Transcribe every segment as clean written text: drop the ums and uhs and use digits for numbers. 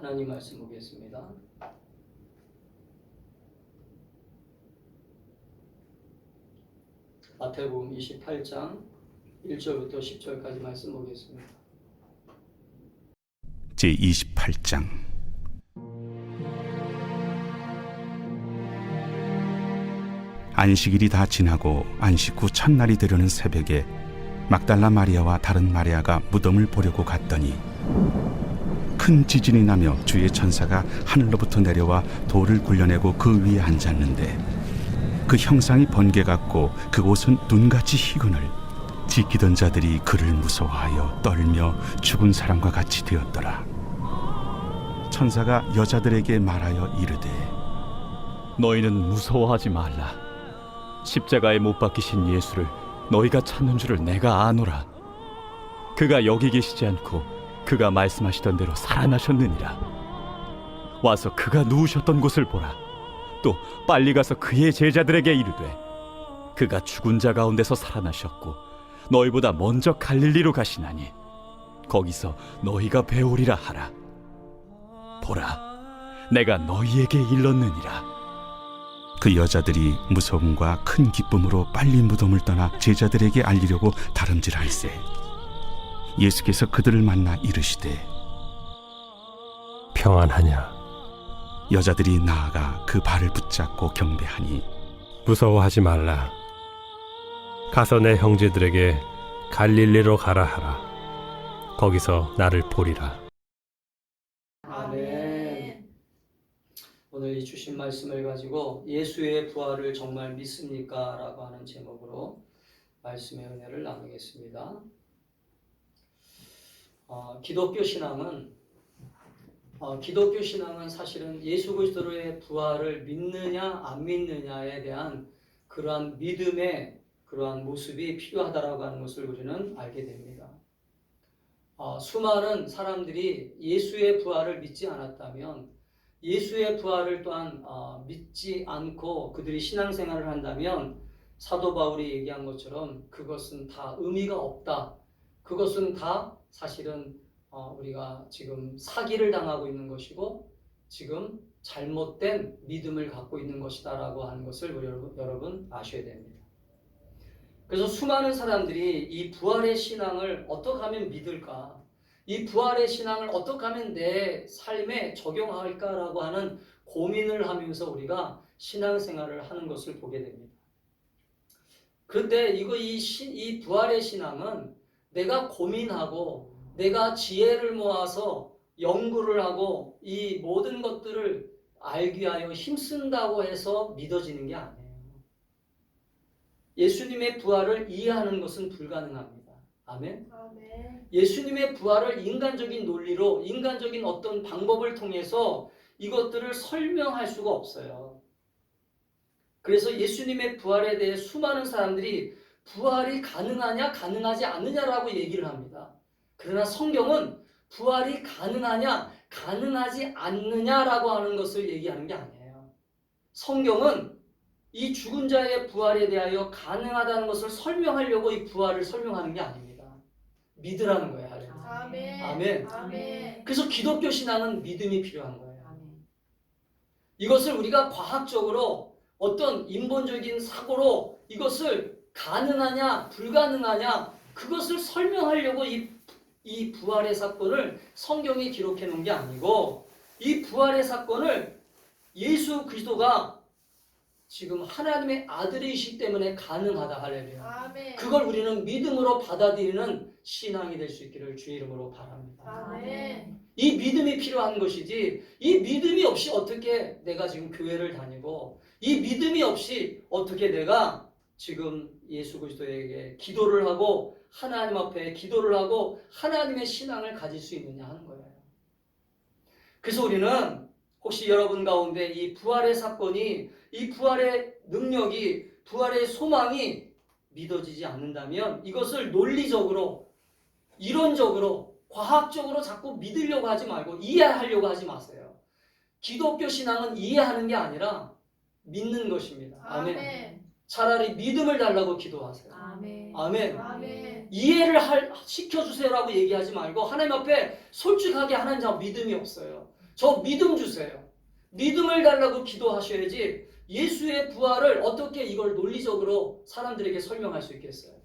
하나님 말씀 보겠습니다. 마태복음 28장 1절부터 10절까지 말씀 보겠습니다. 제28장 안식일이 다 지나고 안식 후 첫날이 되려는 새벽에 막달라 마리아와 다른 마리아가 무덤을 보려고 갔더니 큰 지진이 나며 주의 천사가 하늘로부터 내려와 돌을 굴려내고 그 위에 앉았는데 그 형상이 번개 같고 그 옷은 눈같이 희근을 지키던 자들이 그를 무서워하여 떨며 죽은 사람과 같이 되었더라. 천사가 여자들에게 말하여 이르되 너희는 무서워하지 말라. 십자가에 못 박히신 예수를 너희가 찾는 줄을 내가 아노라. 그가 여기 계시지 않고 그가 말씀하시던 대로 살아나셨느니라. 와서 그가 누우셨던 곳을 보라. 또 빨리 가서 그의 제자들에게 이르되 그가 죽은 자 가운데서 살아나셨고 너희보다 먼저 갈릴리로 가시나니 거기서 너희가 배우리라 하라. 보라, 내가 너희에게 일렀느니라. 그 여자들이 무서움과 큰 기쁨으로 빨리 무덤을 떠나 제자들에게 알리려고 다름질할세 예수께서 그들을 만나 이르시되 평안하냐? 여자들이 나아가 그 발을 붙잡고 경배하니 무서워하지 말라. 가서 내 형제들에게 갈릴리로 가라 하라. 거기서 나를 보리라. 아멘. 오늘 이 주신 말씀을 가지고 예수의 부활을 정말 믿습니까? 라고 하는 제목으로 말씀의 은혜를 나누겠습니다. 기독교 신앙은 사실은 예수 그리스도의 부활을 믿느냐 안 믿느냐에 대한 그러한 믿음의 그러한 모습이 필요하다라고 하는 것을 우리는 알게 됩니다. 수많은 사람들이 예수의 부활을 믿지 않았다면, 예수의 부활을 또한 믿지 않고 그들이 신앙생활을 한다면 사도 바울이 얘기한 것처럼 그것은 다 의미가 없다. 그것은 다 사실은 우리가 지금 사기를 당하고 있는 것이고 지금 잘못된 믿음을 갖고 있는 것이다 라고 하는 것을 우리 여러분 아셔야 됩니다. 그래서 수많은 사람들이 이 부활의 신앙을 어떻게 하면 믿을까, 이 부활의 신앙을 어떻게 하면 내 삶에 적용할까라고 하는 고민을 하면서 우리가 신앙생활을 하는 것을 보게 됩니다. 그런데 이 부활의 신앙은 내가 고민하고 내가 지혜를 모아서 연구를 하고 이 모든 것들을 알기 위하여 힘쓴다고 해서 믿어지는 게 아니에요. 예수님의 부활을 이해하는 것은 불가능합니다. 아멘? 아멘. 예수님의 부활을 인간적인 논리로, 인간적인 어떤 방법을 통해서 이것들을 설명할 수가 없어요. 그래서 예수님의 부활에 대해 수많은 사람들이 부활이 가능하냐, 가능하지 않느냐라고 얘기를 합니다. 그러나 성경은 부활이 가능하냐, 가능하지 않느냐라고 하는 것을 얘기하는 게 아니에요. 성경은 이 죽은 자의 부활에 대하여 가능하다는 것을 설명하려고 이 부활을 설명하는 게 아닙니다. 믿으라는 거예요. 아멘. 아멘. 아멘. 그래서 기독교 신앙은 믿음이 필요한 거예요. 이것을 우리가 과학적으로 어떤 인본적인 사고로 이것을 가능하냐, 불가능하냐, 그것을 설명하려고 이 부활의 사건을 성경에 기록해 놓은 게 아니고, 이 부활의 사건을 예수 그리스도가 지금 하나님의 아들이시기 때문에 가능하다. 할렐루야. 아멘. 그걸 우리는 믿음으로 받아들이는 신앙이 될 수 있기를 주의 이름으로 바랍니다. 아멘. 이 믿음이 필요한 것이지, 이 믿음이 없이 어떻게 내가 지금 교회를 다니고, 이 믿음이 없이 어떻게 내가 지금 예수 그리스도에게 기도를 하고 하나님 앞에 기도를 하고 하나님의 신앙을 가질 수 있느냐 하는 거예요. 그래서 우리는 혹시 여러분 가운데 이 부활의 사건이, 이 부활의 능력이, 부활의 소망이 믿어지지 않는다면 이것을 논리적으로, 이론적으로, 과학적으로 자꾸 믿으려고 하지 말고 이해하려고 하지 마세요. 기독교 신앙은 이해하는 게 아니라 믿는 것입니다. 아멘. 아멘. 차라리 믿음을 달라고 기도하세요. 아멘. 아멘. 아멘. 이해를 시켜주세요라고 얘기하지 말고 하나님 앞에 솔직하게 하나님 저 믿음이 없어요. 저 믿음 주세요. 믿음을 달라고 기도하셔야지 예수의 부활을 어떻게 이걸 논리적으로 사람들에게 설명할 수 있겠어요?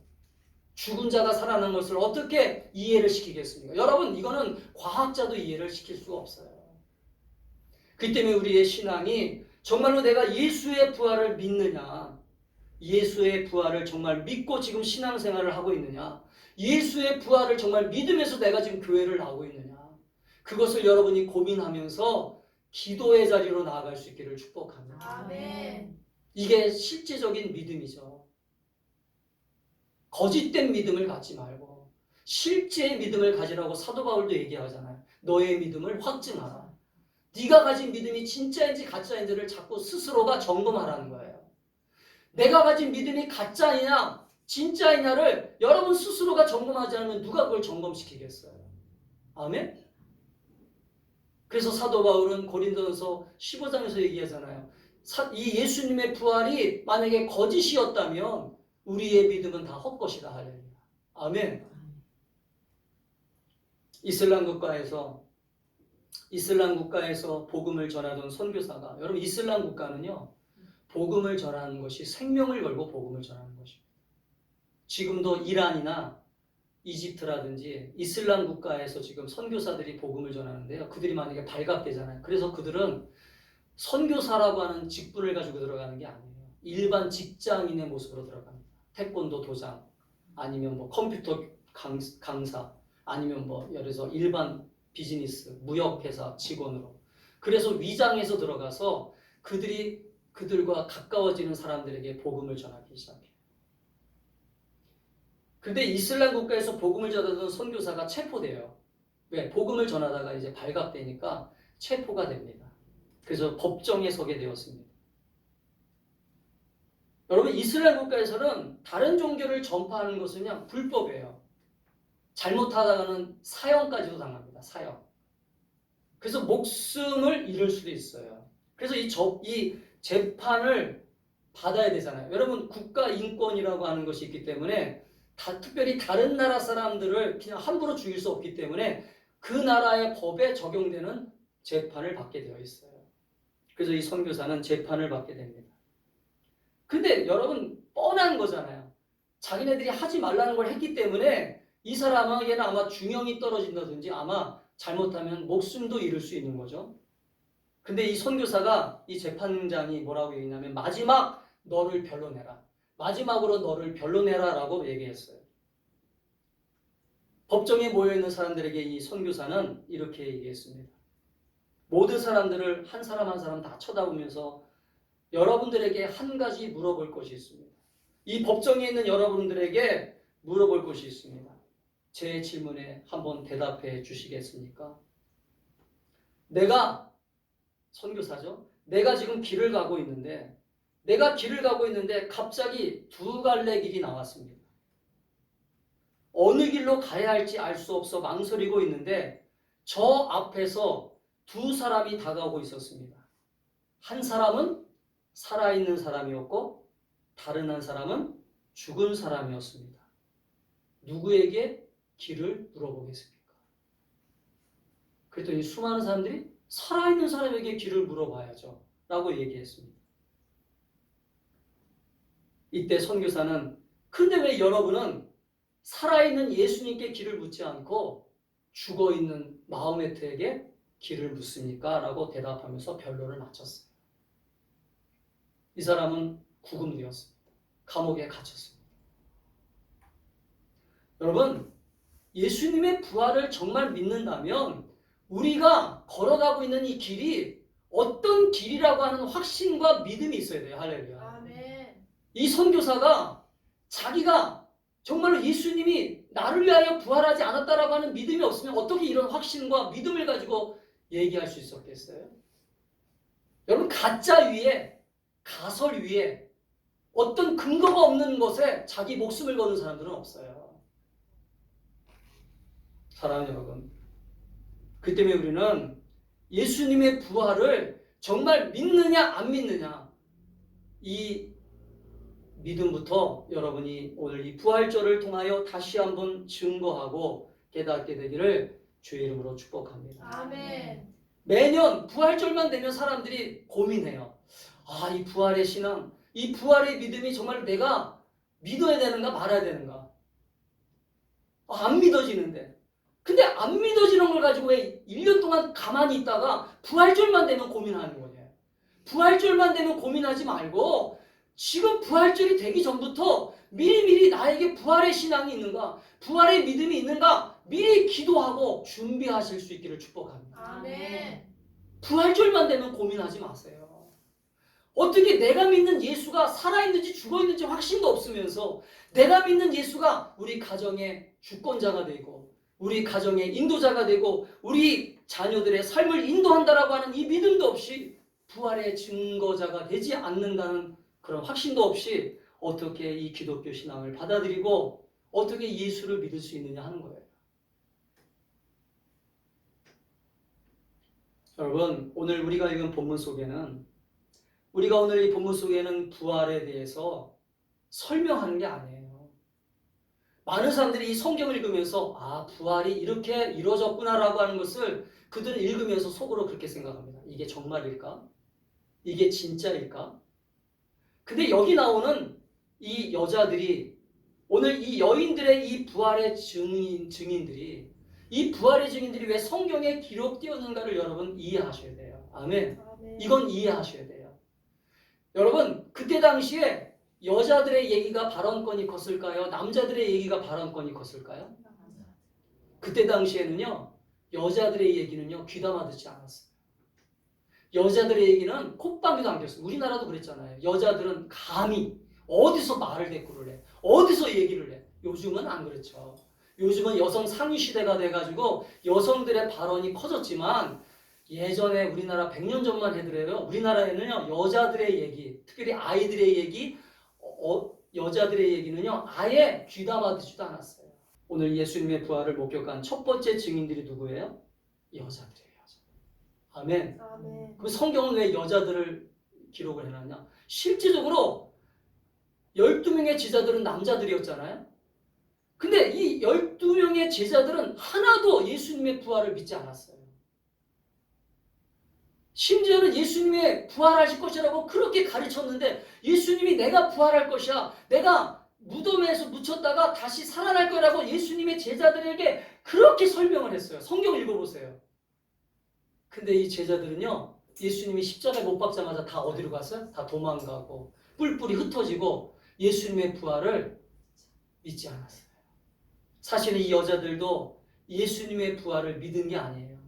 죽은 자가 살아난 것을 어떻게 이해를 시키겠습니까? 여러분, 이거는 과학자도 이해를 시킬 수가 없어요. 그 때문에 우리의 신앙이 정말로 내가 예수의 부활을 믿느냐, 예수의 부활을 정말 믿고 지금 신앙생활을 하고 있느냐, 예수의 부활을 정말 믿으면서 내가 지금 교회를 나오고 있느냐, 그것을 여러분이 고민하면서 기도의 자리로 나아갈 수 있기를 축복합니다. 아멘. 이게 실제적인 믿음이죠. 거짓된 믿음을 갖지 말고 실제의 믿음을 가지라고 사도 바울도 얘기하잖아요. 너의 믿음을 확증하라. 네가 가진 믿음이 진짜인지 가짜인지를 자꾸 스스로가 점검하라는 거예요. 내가 가진 믿음이 가짜이냐 진짜이냐를 여러분 스스로가 점검하지 않으면 누가 그걸 점검시키겠어요? 아멘? 그래서 사도 바울은 고린도전서 15장에서 얘기하잖아요. 이 예수님의 부활이 만약에 거짓이었다면 우리의 믿음은 다 헛것이다. 할렐루야. 아멘. 이슬람 국가에서 복음을 전하던 선교사가, 여러분 이슬람 국가는요, 복음을 전하는 것이 생명을 걸고 복음을 전하는 것입니다. 지금도 이란이나 이집트라든지 이슬람 국가에서 지금 선교사들이 복음을 전하는데요. 그들이 만약에 발각되잖아요. 그래서 그들은 선교사라고 하는 직분을 가지고 들어가는 게 아니에요. 일반 직장인의 모습으로 들어갑니다. 태권도 도장, 아니면 뭐 컴퓨터 강사, 아니면 뭐 예를 들어서 일반 비즈니스, 무역회사 직원으로. 그래서 위장해서 들어가서 그들과 가까워지는 사람들에게 복음을 전하기 시작해요. 근데 이슬람 국가에서 복음을 전하던 선교사가 체포돼요. 왜? 복음을 전하다가 이제 발각되니까 체포가 됩니다. 그래서 법정에 서게 되었습니다. 여러분, 이슬람 국가에서는 다른 종교를 전파하는 것은 그냥 불법이에요. 잘못하다가는 사형까지도 당합니다. 사형. 그래서 목숨을 잃을 수도 있어요. 그래서 이 재판을 받아야 되잖아요. 여러분, 국가인권이라고 하는 것이 있기 때문에 특별히 다른 나라 사람들을 그냥 함부로 죽일 수 없기 때문에 그 나라의 법에 적용되는 재판을 받게 되어 있어요. 그래서 이 선교사는 재판을 받게 됩니다. 근데 여러분, 뻔한 거잖아요. 자기네들이 하지 말라는 걸 했기 때문에 이 사람에게는 아마 중형이 떨어진다든지 아마 잘못하면 목숨도 잃을 수 있는 거죠. 근데 이 선교사가, 이 재판장이 뭐라고 얘기했냐면 마지막 너를 변론해라. 마지막으로 너를 변론해라 라고 얘기했어요. 법정에 모여있는 사람들에게 이 선교사는 이렇게 얘기했습니다. 모든 사람들을 한 사람 한 사람 다 쳐다보면서 여러분들에게 한 가지 물어볼 것이 있습니다. 이 법정에 있는 여러분들에게 물어볼 것이 있습니다. 제 질문에 한번 대답해 주시겠습니까? 내가 선교사죠. 내가 지금 길을 가고 있는데 갑자기 두 갈래 길이 나왔습니다. 어느 길로 가야 할지 알 수 없어 망설이고 있는데 저 앞에서 두 사람이 다가오고 있었습니다. 한 사람은 살아있는 사람이었고 다른 한 사람은 죽은 사람이었습니다. 누구에게 길을 물어보겠습니까? 그랬더니 수많은 사람들이 살아있는 사람에게 길을 물어봐야죠 라고 얘기했습니다. 이때 선교사는 근데 왜 여러분은 살아있는 예수님께 길을 묻지 않고 죽어있는 마호메트에게 길을 묻습니까? 라고 대답하면서 변론을 마쳤어요. 이 사람은 구금되었습니다. 감옥에 갇혔습니다. 여러분, 예수님의 부활을 정말 믿는다면 우리가 걸어가고 있는 이 길이 어떤 길이라고 하는 확신과 믿음이 있어야 돼요. 할렐루야. 아멘. 이 선교사가 자기가 정말로 예수님이 나를 위하여 부활하지 않았다라고 하는 믿음이 없으면 어떻게 이런 확신과 믿음을 가지고 얘기할 수 있었겠어요? 여러분, 가짜 위에, 가설 위에 어떤 근거가 없는 것에 자기 목숨을 거는 사람들은 없어요. 사랑하는 여러분, 그 때문에 우리는 예수님의 부활을 정말 믿느냐 안 믿느냐, 이 믿음부터 여러분이 오늘 이 부활절을 통하여 다시 한번 증거하고 깨닫게 되기를 주의 이름으로 축복합니다. 아멘. 매년 부활절만 되면 사람들이 고민해요. 아, 이 부활의 신앙, 이 부활의 믿음이 정말 내가 믿어야 되는가 말아야 되는가? 안 믿어지는데. 근데 안 믿어지는 걸 가지고 왜 1년 동안 가만히 있다가 부활절만 되면 고민하는 거냐? 부활절만 되면 고민하지 말고 지금 부활절이 되기 전부터 미리미리 나에게 부활의 신앙이 있는가, 부활의 믿음이 있는가 미리 기도하고 준비하실 수 있기를 축복합니다. 아멘. 부활절만 되면 고민하지 마세요. 어떻게 내가 믿는 예수가 살아있는지 죽어있는지 확신도 없으면서 내가 믿는 예수가 우리 가정의 주권자가 되고 우리 가정의 인도자가 되고 우리 자녀들의 삶을 인도한다라고 하는 이 믿음도 없이 부활의 증거자가 되지 않는다는 그런 확신도 없이 어떻게 이 기독교 신앙을 받아들이고 어떻게 예수를 믿을 수 있느냐 하는 거예요. 여러분, 오늘 우리가 읽은 본문 속에는 우리가 오늘 이 본문 속에는 부활에 대해서 설명하는 게 아니에요. 많은 사람들이 이 성경을 읽으면서 아, 부활이 이렇게 이루어졌구나라고 하는 것을 그들은 읽으면서 속으로 그렇게 생각합니다. 이게 정말일까? 이게 진짜일까? 근데 여기 나오는 이 여자들이 오늘 이 여인들의 이 부활의 증인들이 이 부활의 증인들이 왜 성경에 기록되었는가를 여러분 이해하셔야 돼요. 아멘. 아멘. 이건 이해하셔야 돼요. 여러분, 그때 당시에 여자들의 얘기가 발언권이 컸을까요? 남자들의 얘기가 발언권이 컸을까요? 그때 당시에는요, 여자들의 얘기는요, 귀담아 듣지 않았어요. 여자들의 얘기는 콧방귀도 안 꼈어요. 우리나라도 그랬잖아요. 여자들은 감히 어디서 말을 대꾸를 해. 어디서 얘기를 해. 요즘은 안 그렇죠. 요즘은 여성 상위 시대가 돼가지고 여성들의 발언이 커졌지만 예전에 우리나라 100년 전만 해도요. 우리나라에는요. 여자들의 얘기, 특별히 아이들의 얘기, 여자들의 얘기는요. 아예 귀담아 듣지도 않았어요. 오늘 예수님의 부활을 목격한 첫 번째 증인들이 누구예요? 여자들이에요. 아멘. 아멘. 그럼 성경은 왜 여자들을 기록을 해놨냐? 실제적으로 12명의 제자들은 남자들이었잖아요. 근데 이 12명의 제자들은 하나도 예수님의 부활을 믿지 않았어요. 심지어는 예수님의 부활하실 것이라고 그렇게 가르쳤는데 예수님이 내가 부활할 것이야. 내가 무덤에서 묻혔다가 다시 살아날 거라고 예수님의 제자들에게 그렇게 설명을 했어요. 성경 읽어보세요. 근데 이 제자들은요. 예수님이 십자가에 못 박자마자 다 어디로 갔어요? 다 도망가고 뿔뿔이 흩어지고 예수님의 부활을 믿지 않았어요. 사실은 이 여자들도 예수님의 부활을 믿은 게 아니에요.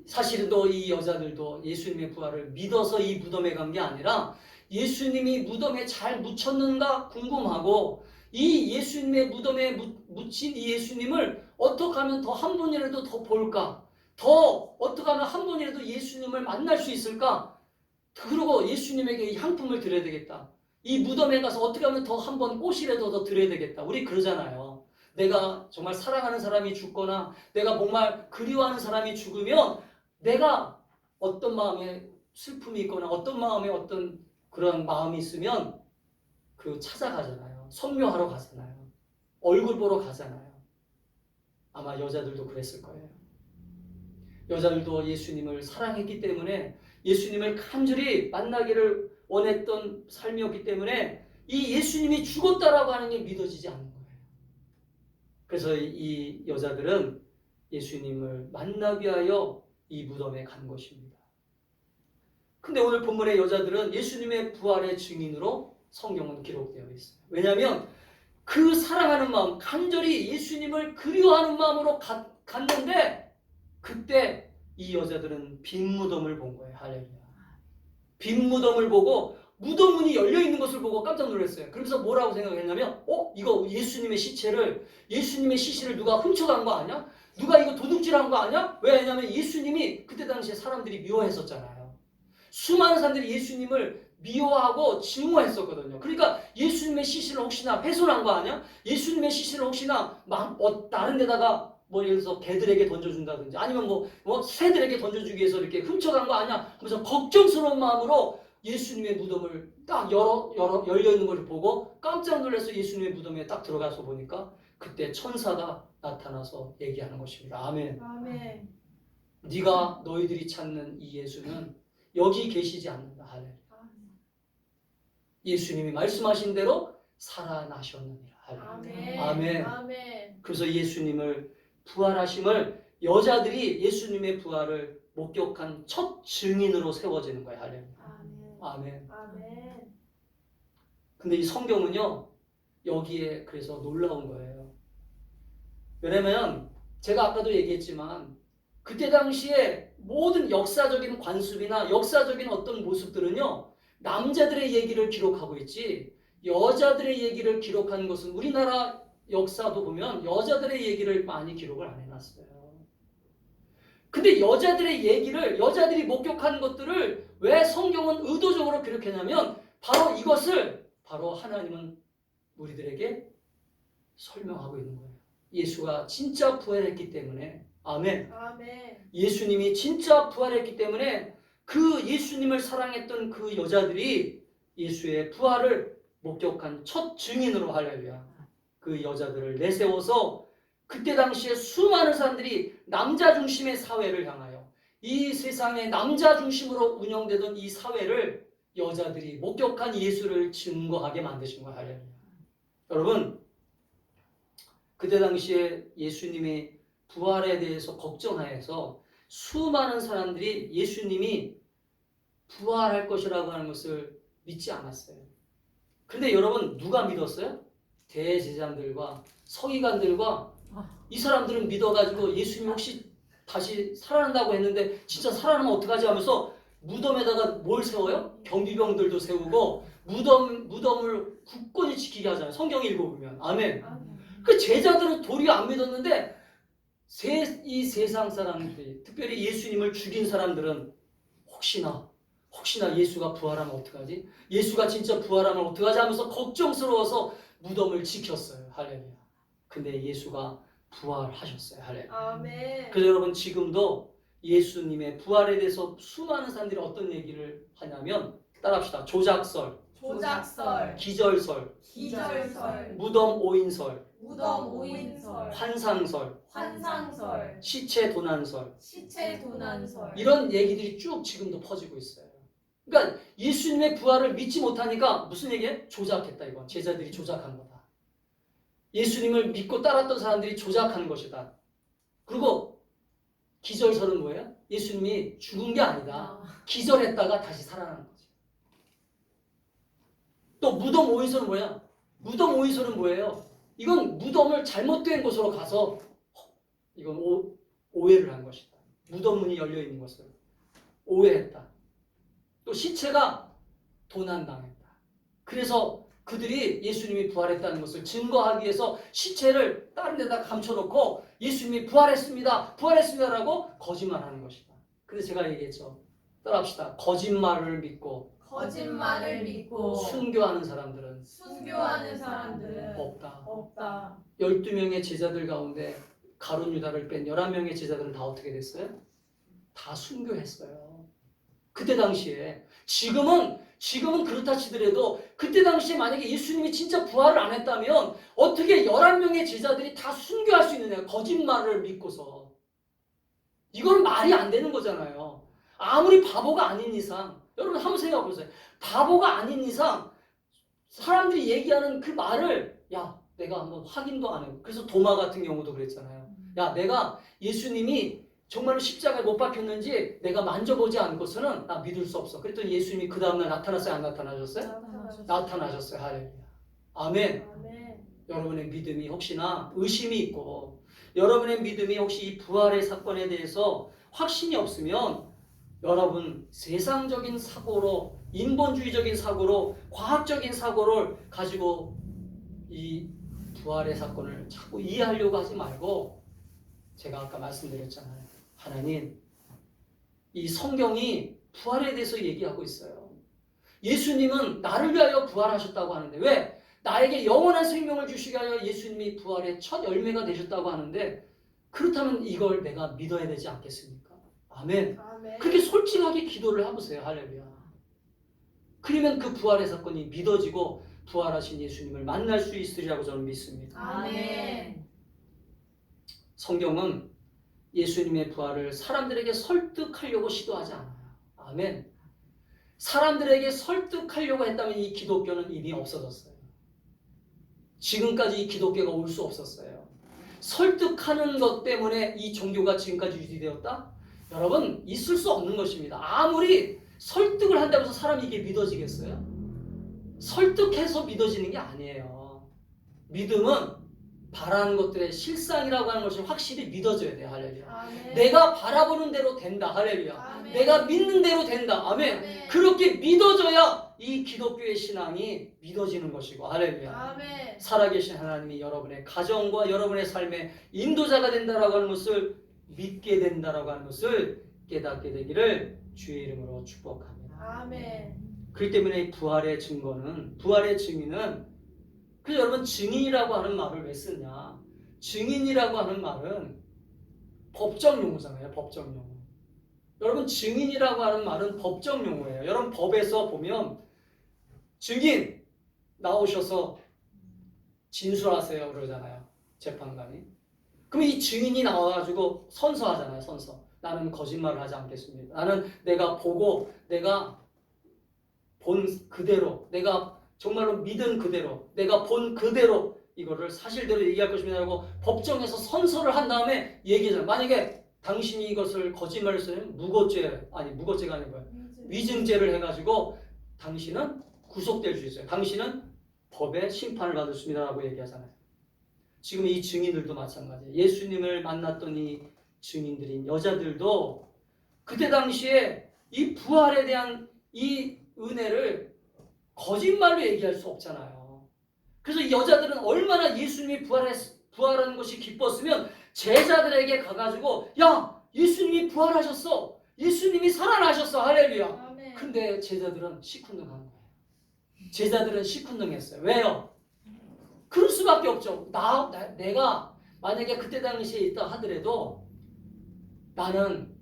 사실은 또 이 여자들도 예수님의 부활을 믿어서 이 무덤에 간 게 아니라 예수님이 무덤에 잘 묻혔는가 궁금하고 이 예수님의 무덤에 묻힌 이 예수님을 어떻게 하면 더 한 번이라도 더 볼까? 더 어떻게 하면 한 번이라도 예수님을 만날 수 있을까? 그리고 예수님에게 이 향품을 드려야 되겠다. 이 무덤에 가서 어떻게 하면 더 한 번 꽃이라도 더 드려야 되겠다. 우리 그러잖아요. 내가 정말 사랑하는 사람이 죽거나 내가 정말 그리워하는 사람이 죽으면 내가 어떤 마음에 슬픔이 있거나 어떤 마음에 어떤 그런 마음이 있으면 그 찾아가잖아요. 성묘하러 가잖아요. 얼굴 보러 가잖아요. 아마 여자들도 그랬을 거예요. 여자들도 예수님을 사랑했기 때문에 예수님을 간절히 만나기를 원했던 삶이었기 때문에 이 예수님이 죽었다라고 하는 게 믿어지지 않는 거예요. 그래서 이 여자들은 예수님을 만나기 위하여 이 무덤에 간 것입니다. 근데 오늘 본문의 여자들은 예수님의 부활의 증인으로 성경은 기록되어 있어요. 왜냐하면 그 사랑하는 마음, 간절히 예수님을 그리워하는 마음으로 갔는데 그때 이 여자들은 빈 무덤을 본 거예요. 할렐루야. 빈 무덤을 보고 무덤 문이 열려 있는 것을 보고 깜짝 놀랐어요. 그래서 뭐라고 생각했냐면 이거 예수님의 시체를 누가 훔쳐간 거 아니야? 누가 이거 도둑질한 거 아니야? 왜냐하면 예수님이 그때 당시에 사람들이 미워했었잖아요. 수많은 사람들이 예수님을 미워하고 증오했었거든요. 그러니까 예수님의 시신을 혹시나 훼손한 거 아니야? 예수님의 시신을 혹시나 다른 데다가 예를 들어서 개들에게 던져준다든지 아니면 새들에게 던져주기 위해서 이렇게 훔쳐간 거 아니야? 그래서 걱정스러운 마음으로 예수님의 무덤을 딱 열려 있는 걸 보고 깜짝 놀라서 예수님의 무덤에 딱 들어가서 보니까 그때 천사가 나타나서 얘기하는 것입니다. 아멘. 아멘. 네가 너희들이 찾는 이 예수는 여기 계시지 않는다. 할렐루야. 예수님이 말씀하신 대로 살아나셨느니라. 할렐루야. 아멘. 아멘. 아멘. 그래서 예수님을 부활하심을 여자들이 예수님의 부활을 목격한 첫 증인으로 세워지는 거예요. 할렐루야. 아멘. 아멘. 아멘. 근데 이 성경은요, 여기에 그래서 놀라운 거예요. 왜냐면 제가 아까도 얘기했지만 그때 당시에 모든 역사적인 관습이나 역사적인 어떤 모습들은요, 남자들의 얘기를 기록하고 있지 여자들의 얘기를 기록한 것은 우리나라 역사도 보면 여자들의 얘기를 많이 기록을 안 해놨어요. 근데 여자들의 얘기를, 여자들이 목격한 것들을 왜 성경은 의도적으로 기록했냐면 바로 이것을 바로 하나님은 우리들에게 설명하고 있는 거예요. 예수가 진짜 부활했기 때문에. 아멘. 아멘. 예수님이 진짜 부활했기 때문에 그 예수님을 사랑했던 그 여자들이 예수의 부활을 목격한 첫 증인으로, 할렐루야, 그 여자들을 내세워서 그때 당시에 수많은 사람들이 남자 중심의 사회를 향하여 이 세상에 남자 중심으로 운영되던 이 사회를 여자들이 목격한 예수를 증거하게 만드신 거예요. 할렐루야. 여러분, 그때 당시에 예수님의 부활에 대해서 걱정하여서 수많은 사람들이 예수님이 부활할 것이라고 하는 것을 믿지 않았어요. 그런데 여러분, 누가 믿었어요? 대제사장들과 서기관들과 이 사람들은 믿어가지고 예수님 혹시 다시 살아난다고 했는데 진짜 살아나면 어떡하지 하면서 무덤에다가 뭘 세워요? 경비병들도 세우고 무덤을 굳건히 지키게 하잖아요. 성경 읽어보면. 아멘. 그 제자들은 도리어 안 믿었는데 이 세상 사람들이, 특별히 예수님을 죽인 사람들은 혹시나 예수가 부활하면 어떡하지? 예수가 진짜 부활하면 어떡하지? 하면서 걱정스러워서 무덤을 지켰어요. 할렐루야. 근데 예수가 부활하셨어요. 할렐루야. 아멘. 그래서 여러분, 지금도 예수님의 부활에 대해서 수많은 사람들이 어떤 얘기를 하냐면, 따라합시다. 조작설, 조작설, 기절설, 기절설, 무덤 오인설, 무덤 오인설, 환상설, 환상설, 시체 도난설, 시체 도난설. 이런 얘기들이 쭉 지금도 퍼지고 있어요. 그러니까 예수님의 부활을 믿지 못하니까 무슨 얘기예요? 조작했다. 이건 제자들이 조작한 거다. 예수님을 믿고 따랐던 사람들이 조작한 것이다. 그리고 기절설은 뭐예요? 예수님이 죽은 게 아니다. 기절했다가 다시 살아나는 거지. 또 무덤 오인설은 뭐야? 무덤 오인설은 뭐예요? 이건 무덤을 잘못된 곳으로 가서 이건 오해를 한 것이다. 무덤 문이 열려 있는 것을 오해했다. 또 시체가 도난당했다. 그래서 그들이 예수님이 부활했다는 것을 증거하기 위해서 시체를 다른 데다 감춰놓고 예수님이 부활했습니다라고 거짓말하는 것이다. 근데 제가 얘기했죠. 따라합시다. 거짓말을 믿고 순교하는 사람들은 순교하는 사람들은 없다. 없다. 12명의 제자들 가운데 가룟 유다를 뺀 11명의 제자들은 다 어떻게 됐어요? 다 순교했어요. 그때 당시에. 지금은 그렇다 치더라도 그때 당시에 만약에 예수님이 진짜 부활을 안 했다면 어떻게 11명의 제자들이 다 순교할 수 있느냐. 거짓말을 믿고서. 이건 말이 안 되는 거잖아요. 아무리 바보가 아닌 이상, 여러분 한번 생각해 보세요. 바보가 아닌 이상 사람들이 얘기하는 그 말을, 야, 내가 한번 확인도 안 해요. 그래서 도마 같은 경우도 그랬잖아요. 야, 내가 예수님이 정말로 십자가에 못 박혔는지 내가 만져보지 않고서는 나 믿을 수 없어. 그랬더니 예수님이 그 다음날 나타났어요? 안 나타나셨어요? 나타나셨어요. 할렐루야. 아멘. 아멘. 여러분의 믿음이 혹시나 의심이 있고 여러분의 믿음이 혹시 이 부활의 사건에 대해서 확신이 없으면 여러분 세상적인 사고로, 인본주의적인 사고로, 과학적인 사고를 가지고 이 부활의 사건을 자꾸 이해하려고 하지 말고, 제가 아까 말씀드렸잖아요. 하나님, 이 성경이 부활에 대해서 얘기하고 있어요. 예수님은 나를 위하여 부활하셨다고 하는데, 왜? 나에게 영원한 생명을 주시기 위하여 예수님이 부활의 첫 열매가 되셨다고 하는데, 그렇다면 이걸 내가 믿어야 되지 않겠습니까? 아멘. 아멘. 그렇게 솔직하게 기도를 해보세요. 할렐루야. 그러면 그 부활의 사건이 믿어지고 부활하신 예수님을 만날 수 있으리라고 저는 믿습니다. 아멘. 성경은 예수님의 부활을 사람들에게 설득하려고 시도하지 않아요. 아멘. 사람들에게 설득하려고 했다면 이 기독교는 이미 없어졌어요. 지금까지 이 기독교가 올 수 없었어요. 설득하는 것 때문에 이 종교가 지금까지 유지되었다? 여러분, 있을 수 없는 것입니다. 아무리 설득을 한다고 해서 사람이 이게 믿어지겠어요? 설득해서 믿어지는 게 아니에요. 믿음은 바라는 것들의 실상이라고 하는 것을 확실히 믿어줘야 돼요. 할렐루야. 아멘. 내가 바라보는 대로 된다. 할렐루야. 아멘. 내가 믿는 대로 된다. 아멘. 아멘. 그렇게 믿어줘야 이 기독교의 신앙이 믿어지는 것이고, 할렐루야. 아멘. 살아계신 하나님이 여러분의 가정과 여러분의 삶의 인도자가 된다라고 하는 것을 믿게 된다라고 하는 것을 깨닫게 되기를 주의 이름으로 축복합니다. 아멘. 그렇기 때문에 이 부활의 증거는, 부활의 증인은, 그래서 여러분 증인이라고 하는 말을 왜 쓰냐? 증인이라고 하는 말은 법정 용어잖아요. 법정 용어. 여러분 증인이라고 하는 말은 법정 용어예요. 여러분 법에서 보면 증인 나오셔서 진술하세요 그러잖아요. 재판관이. 그럼 이 증인이 나와가지고 선서하잖아요. 선서. 나는 거짓말을 하지 않겠습니다. 나는 내가 보고 내가 본 그대로, 내가 정말로 믿은 그대로, 내가 본 그대로 이거를 사실대로 얘기할 것입니다라고 법정에서 선서를 한 다음에 얘기하잖아요. 만약에 당신이 이것을 거짓말을 쓰면 무고죄가 아니고요. 위증죄를 해가지고 당신은 구속될 수 있어요. 당신은 법의 심판을 받을 수 있습니다라고 얘기하잖아요. 지금 이 증인들도 마찬가지예요. 예수님을 만났던 이 증인들인 여자들도 그때 당시에 이 부활에 대한 이 은혜를 거짓말로 얘기할 수 없잖아요. 그래서 이 여자들은 얼마나 예수님이 부활하는 것이 기뻤으면 제자들에게 가가지고 야 예수님이 부활하셨어. 예수님이 살아나셨어. 할렐루야. 아멘. 근데 제자들은 시큰둥한 거예요. 제자들은 시큰둥했어요. 왜요? 그럴 수밖에 없죠. 내가 만약에 그때 당시에 있다 하더라도 나는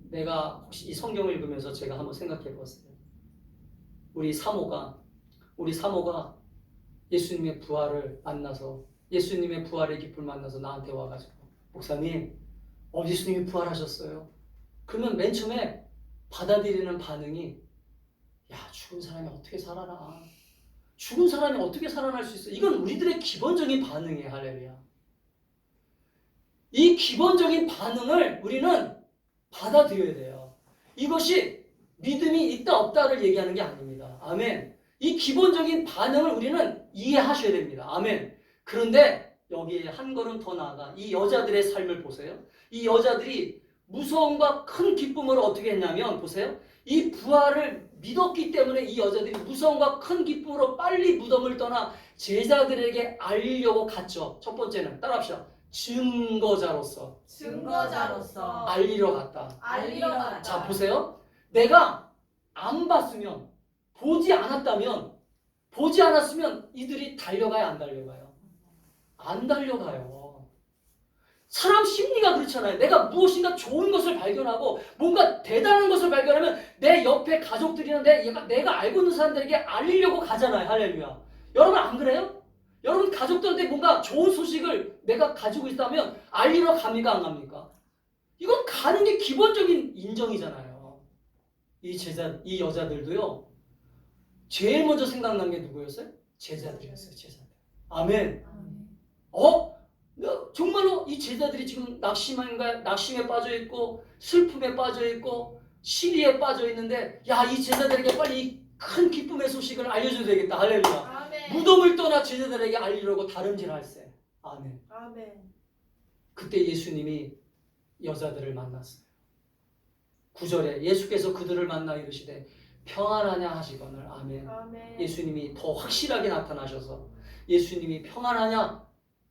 내가 혹시 이 성경을 읽으면서 제가 한번 생각해 봤어요. 우리 사모가 예수님의 부활을 만나서 예수님의 부활의 기쁨을 만나서 나한테 와가지고 목사님 예수님이 부활하셨어요. 그러면 맨 처음에 받아들이는 반응이 야 죽은 사람이 어떻게 살아나? 죽은 사람이 어떻게 살아날 수 있어? 이건 우리들의 기본적인 반응이에요. 할렐루야. 이 기본적인 반응을 우리는 받아들여야 돼요. 이것이 믿음이 있다 없다를 얘기하는 게 아닙니다. 아멘. 이 기본적인 반응을 우리는 이해하셔야 됩니다. 아멘. 그런데 여기에 한 걸음 더 나아가 이 여자들의 삶을 보세요. 이 여자들이 무서움과 큰 기쁨을 어떻게 했냐면 보세요. 이 부활을 믿었기 때문에 이 여자들이 무서움과 큰 기쁨으로 빨리 무덤을 떠나 제자들에게 알리려고 갔죠. 첫 번째는 따라합시다. 증거자로서 증거자로서 알리러 갔다. 알리러 갔다. 자 보세요. 내가 안 봤으면 보지 않았으면 이들이 달려가요 안 달려가요? 안 달려가요. 사람 심리가 그렇잖아요. 내가 무엇인가 좋은 것을 발견하고 뭔가 대단한 것을 발견하면 내 옆에 가족들이나 내가 알고 있는 사람들에게 알리려고 가잖아요. 할렐루야. 여러분 안 그래요? 여러분 가족들한테 뭔가 좋은 소식을 내가 가지고 있다면 알리러 갑니까 안 갑니까? 이건 가는 게 기본적인 인정이잖아요. 이 여자들도요. 제일 먼저 생각난 게 누구였어요? 제자들이었어요. 제자들. 아멘. 정말로 이 제자들이 지금 낙심에 빠져 있고 슬픔에 빠져 있고 시리에 빠져 있는데 야, 이 제자들에게 빨리 이 큰 기쁨의 소식을 알려줘야 되겠다. 할렐루야. 아멘. 무덤을 떠나 제자들에게 알리려고 다름질할세. 아멘. 아멘. 그때 예수님이 여자들을 만났어요. 9절에 예수께서 그들을 만나 이르시되 평안하냐 하시거늘. 아멘. 아멘. 예수님이 더 확실하게 나타나셔서 예수님이 평안하냐?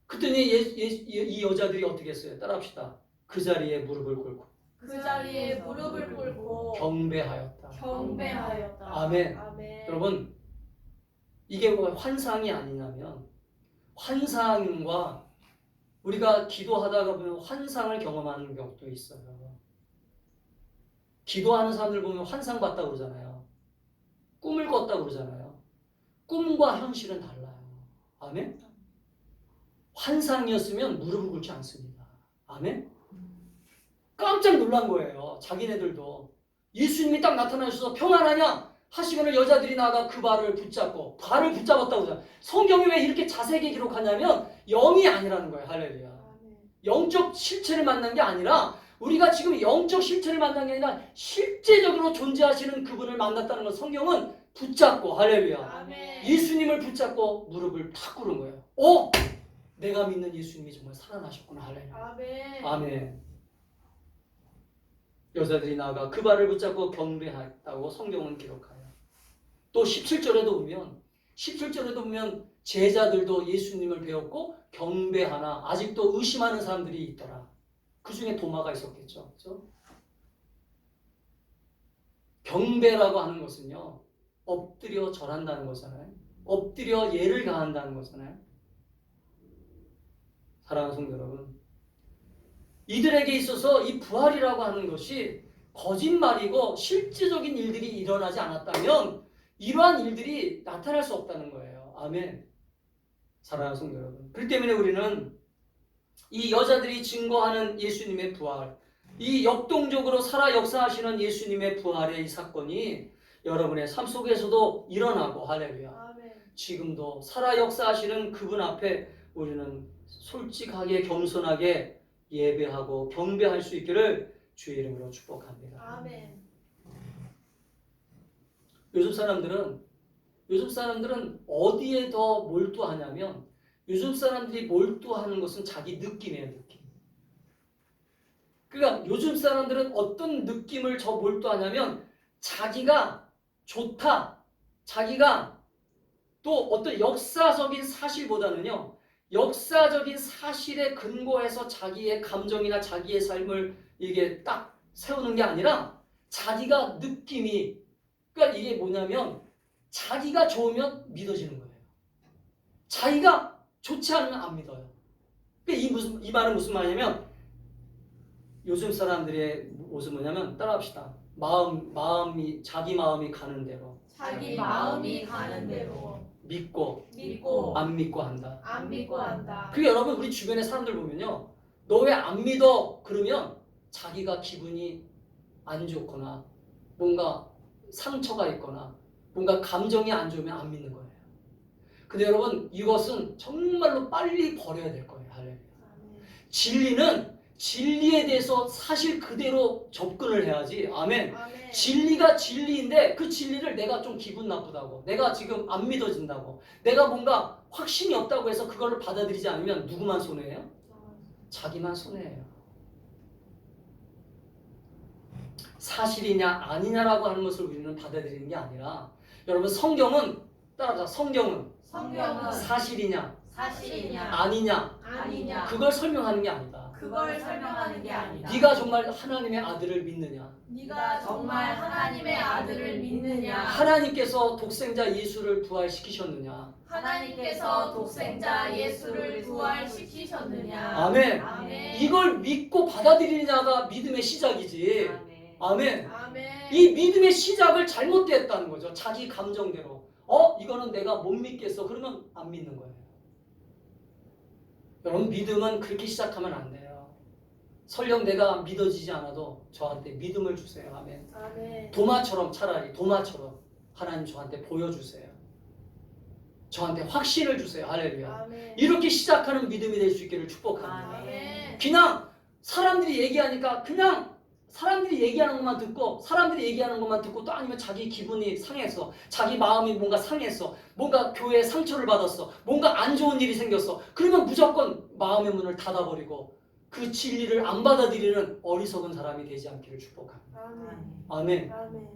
그랬더니 이 여자들이 어떻게 했어요? 따라합시다. 그 자리에 무릎을 꿇고 그 자리에 무릎을 꿇고 경배하였다. 경배하였다. 아멘. 아멘. 여러분 이게 뭐 환상이 아니냐면 환상과 우리가 기도하다가 보면 환상을 경험하는 경우도 있어요. 기도하는 사람들 보면 환상 봤다고 그러잖아요. 꿈을 꿨다고 그러잖아요. 꿈과 현실은 달라요. 아멘? 환상이었으면 무릎을 꿇지 않습니다. 아멘? 깜짝 놀란 거예요. 자기네들도. 예수님이 딱 나타나셔서 평안하냐 하시고는 여자들이 나가 그 발을 붙잡고 발을 붙잡았다고 해요. 성경이 왜 이렇게 자세하게 기록하냐면 영이 아니라는 거예요. 할렐루야. 영적 실체를 만난 게 아니라 우리가 지금 영적 실체를 만난 게 아니라 실제적으로 존재하시는 그분을 만났다는 걸 성경은 붙잡고 할렐루야. 아멘. 예수님을 붙잡고 무릎을 탁 꿇은 거예요. 내가 믿는 예수님이 정말 살아나셨구나. 할렐루야. 아멘. 아멘. 여자들이 나아가 그 발을 붙잡고 경배했다고 성경은 기록하여. 또 17절에도 보면 제자들도 예수님을 배웠고 경배하나 아직도 의심하는 사람들이 있더라. 그 중에 도마가 있었겠죠. 그렇죠? 경배라고 하는 것은요. 엎드려 절한다는 거잖아요. 엎드려 예를 가한다는 거잖아요. 사랑하는 성도 여러분, 이들에게 있어서 이 부활이라고 하는 것이 거짓말이고 실제적인 일들이 일어나지 않았다면 이러한 일들이 나타날 수 없다는 거예요. 아멘. 사랑하는 성도 여러분, 그렇기 때문에 우리는 이 여자들이 증거하는 예수님의 부활, 이 역동적으로 살아 역사하시는 예수님의 부활의 이 사건이 여러분의 삶 속에서도 일어나고 할렐루야. 아멘. 지금도 살아 역사하시는 그분 앞에 우리는 솔직하게 겸손하게 예배하고 경배할 수 있기를 주의 이름으로 축복합니다. 아멘. 요즘 사람들은 어디에 더 몰두하냐면 요즘 사람들이 몰두하는 것은 자기 느낌이에요. 느낌. 그러니까 요즘 사람들은 어떤 느낌을 더 몰두하냐면 자기가 좋다. 자기가 또 어떤 역사적인 사실보다는요. 역사적인 사실에 근거해서 자기의 감정이나 자기의 삶을 이게 딱 세우는 게 아니라 자기가 느낌이, 그러니까 이게 뭐냐면 자기가 좋으면 믿어지는 거예요. 자기가 좋지 않으면 안 믿어요. 그러니까 이 말은 무슨 말이냐면 요즘 사람들의 모습은 뭐냐면 따라합시다. 자기 마음이 가는 대로 자기 마음이 가는 대로 믿고 믿고 안 믿고 한다. 안 믿고 한다. 그 여러분 우리 주변의 사람들 보면요. 너 왜 안 믿어? 그러면 자기가 기분이 안 좋거나 뭔가 상처가 있거나 뭔가 감정이 안 좋으면 안 믿는 거예요. 근데 여러분 이것은 정말로 빨리 버려야 될 거예요. 할렐루야. 진리는 진리에 대해서 사실 그대로 접근을 해야지. 아멘. 아멘. 진리가 진리인데 그 진리를 내가 좀 기분 나쁘다고, 내가 지금 안 믿어진다고, 내가 뭔가 확신이 없다고 해서 그거를 받아들이지 않으면 누구만 손해예요? 자기만 손해예요. 사실이냐 아니냐라고 하는 것을 우리는 받아들이는 게 아니라 여러분 성경은 따라서 성경은 사실이냐 사실이냐 아니냐 아니냐 그걸 설명하는 게 아니다. 그걸 설명하는 게 아니다. 네가 정말 하나님의 아들을 믿느냐, 네가 정말 하나님의 아들을 믿느냐, 하나님께서 독생자 예수를 부활시키셨느냐. 하나님께서 독생자 예수를 부활시키셨느냐. 아멘. 아멘. 이걸 믿고 받아들이느냐가 믿음의 시작이지. 아멘. 아멘. 이 믿음의 시작을 잘못됐다는 거죠. 자기 감정대로. 이거는 내가 못 믿겠어. 그러면 안 믿는 거예요. 여러분 믿음은 그렇게 시작하면 안 돼요. 설령 내가 믿어지지 않아도 저한테 믿음을 주세요. 아멘. 아멘. 도마처럼 차라리 도마처럼 하나님 저한테 보여주세요. 저한테 확신을 주세요. 할렐루야. 아멘. 이렇게 시작하는 믿음이 될 수 있기를 축복합니다. 아멘. 그냥 사람들이 얘기하니까 그냥 사람들이 얘기하는 것만 듣고 또 아니면 자기 기분이 상해서 자기 마음이 뭔가 상해서 뭔가 교회에 상처를 받았어, 뭔가 안 좋은 일이 생겼어, 그러면 무조건 마음의 문을 닫아버리고 그 진리를 안 받아들이는 어리석은 사람이 되지 않기를 축복합니다. 아멘. 아멘. 아멘.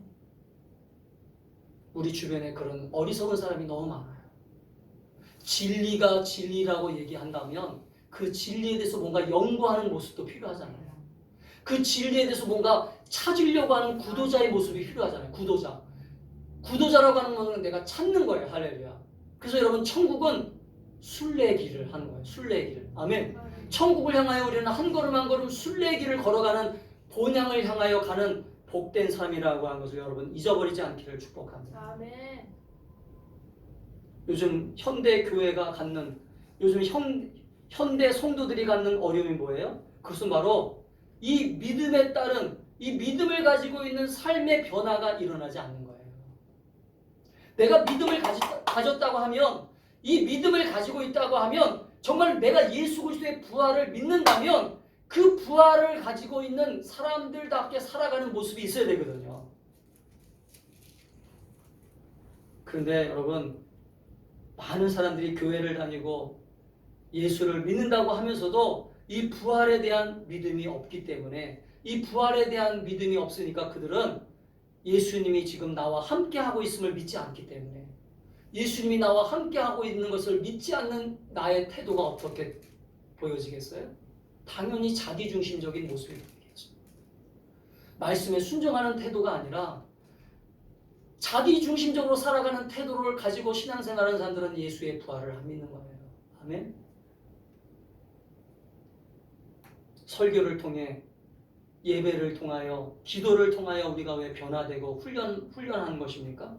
우리 주변에 그런 어리석은 사람이 너무 많아요. 진리가 진리라고 얘기한다면 그 진리에 대해서 뭔가 연구하는 모습도 필요하잖아요. 그 진리에 대해서 뭔가 찾으려고 하는 구도자의 모습이 필요하잖아요. 구도자라고 하는 것은 내가 찾는 거예요. 할렐루야. 그래서 여러분 천국은 순례길을 하는 거예요. 순례길. 아멘. 천국을 향하여 우리는 한 걸음 한 걸음 순례길을 걸어가는 본향을 향하여 가는 복된 삶이라고 하는 것을 여러분 잊어버리지 않기를 축복합니다. 아멘. 요즘 현대 교회가 갖는, 요즘 현대 성도들이 갖는 어려움이 뭐예요? 그것은 바로 이 믿음에 따른 이 믿음을 가지고 있는 삶의 변화가 일어나지 않는 거예요. 내가 믿음을 가졌다고 하면, 이 믿음을 가지고 있다고 하면, 정말 내가 예수 그리스도의 부활을 믿는다면 그 부활을 가지고 있는 사람들답게 살아가는 모습이 있어야 되거든요. 그런데 여러분, 많은 사람들이 교회를 다니고 예수를 믿는다고 하면서도 이 부활에 대한 믿음이 없기 때문에, 이 부활에 대한 믿음이 없으니까 그들은 예수님이 지금 나와 함께하고 있음을 믿지 않기 때문에, 예수님이 나와 함께하고 있는 것을 믿지 않는 나의 태도가 어떻게 보여지겠어요? 당연히 자기중심적인 모습이 보이겠죠. 말씀에 순종하는 태도가 아니라 자기중심적으로 살아가는 태도를 가지고 신앙생활하는 사람들은 예수의 부활을 안 믿는 거예요. 아멘? 설교를 통해, 예배를 통하여, 기도를 통하여 우리가 왜 변화되고 훈련하는 것입니까?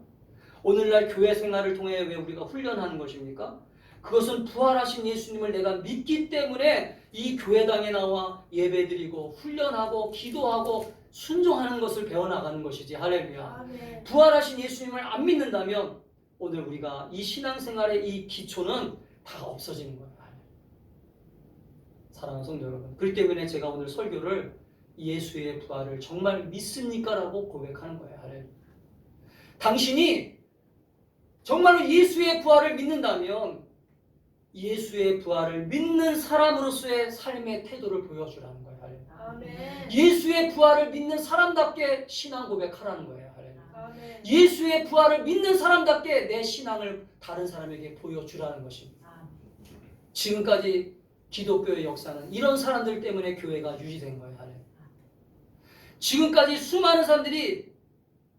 오늘날 교회 생활을 통해 왜 우리가 훈련하는 것입니까? 그것은 부활하신 예수님을 내가 믿기 때문에 이 교회당에 나와 예배드리고 훈련하고 기도하고 순종하는 것을 배워나가는 것이지. 할렐루야. 아멘. 부활하신 예수님을 안 믿는다면 오늘 우리가 이 신앙생활의 이 기초는 다 없어지는 거예요. 사랑하는 성도 여러분, 그렇기 때문에 제가 오늘 설교를 예수의 부활을 정말 믿습니까? 라고 고백하는 거예요. 할렐루야. 당신이 정말로 예수의 부활을 믿는다면 예수의 부활을 믿는 사람으로서의 삶의 태도를 보여주라는 거예요. 할렐루야. 아멘. 예수의 부활을 믿는 사람답게 신앙 고백하라는 거예요. 할렐루야. 아멘. 예수의 부활을 믿는 사람답게 내 신앙을 다른 사람에게 보여주라는 것입니다. 지금까지 기독교의 역사는 이런 사람들 때문에 교회가 유지된 거예요. 할렐루야. 지금까지 수많은 사람들이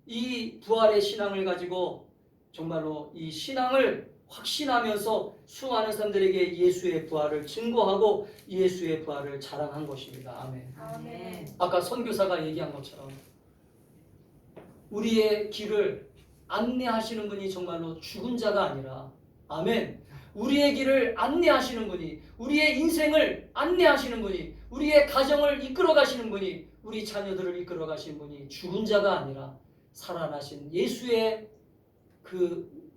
이 부활의 신앙을 가지고 정말로 이 신앙을 확신하면서 수많은 사람들에게 예수의 부활을 증거하고 예수의 부활을 자랑한 것입니다. 아멘. 아멘. 아까 선교사가 얘기한 것처럼 우리의 길을 안내하시는 분이 정말로 죽은 자가 아니라, 아멘, 우리의 길을 안내하시는 분이, 우리의 인생을 안내하시는 분이, 우리의 가정을 이끌어 가시는 분이, 우리 자녀들을 이끌어 가시는 분이 죽은 자가 아니라 살아나신 예수의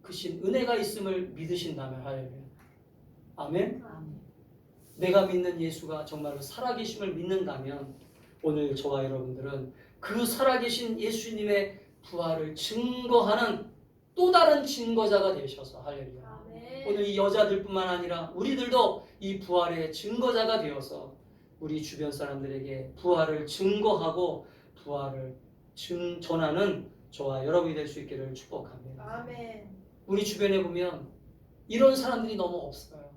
그신 은혜가 있음을 믿으신다면, 할렐루야. 아멘. 내가 믿는 예수가 정말로 살아계심을 믿는다면 오늘 저와 여러분들은 그 살아계신 예수님의 부활을 증거하는 또 다른 증거자가 되셔서, 할렐루야. 아멘. 오늘 이 여자들뿐만 아니라 우리들도 이 부활의 증거자가 되어서 우리 주변 사람들에게 부활을 증거하고 부활을 전하는 저와 여러분이 될 수 있기를 축복합니다. 아멘. 우리 주변에 보면 이런 사람들이 너무 없어요.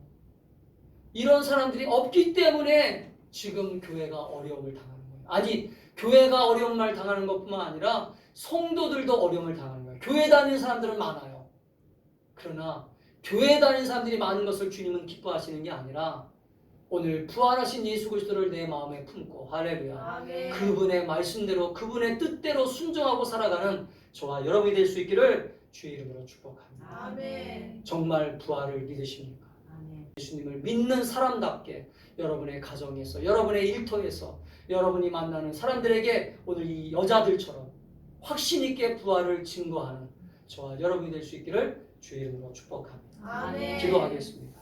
이런 사람들이 없기 때문에 지금 교회가 어려움을 당하는 거예요. 아니, 교회가 어려움을 당하는 것뿐만 아니라 성도들도 어려움을 당하는 거예요. 교회 다니는 사람들은 많아요. 그러나 교회 다니는 사람들이 많은 것을 주님은 기뻐하시는 게 아니라 오늘 부활하신 예수 그리스도를 내 마음에 품고, 할렐루야, 아멘. 그분의 말씀대로 그분의 뜻대로 순종하고 살아가는 저와 여러분이 될 수 있기를 주의 이름으로 축복합니다. 아멘. 정말 부활을 믿으십니까? 예수님을 믿는 사람답게 여러분의 가정에서, 여러분의 일터에서, 여러분이 만나는 사람들에게 오늘 이 여자들처럼 확신 있게 부활을 증거하는 저와 여러분이 될 수 있기를 주의 이름으로 축복합니다. 아멘. 기도하겠습니다.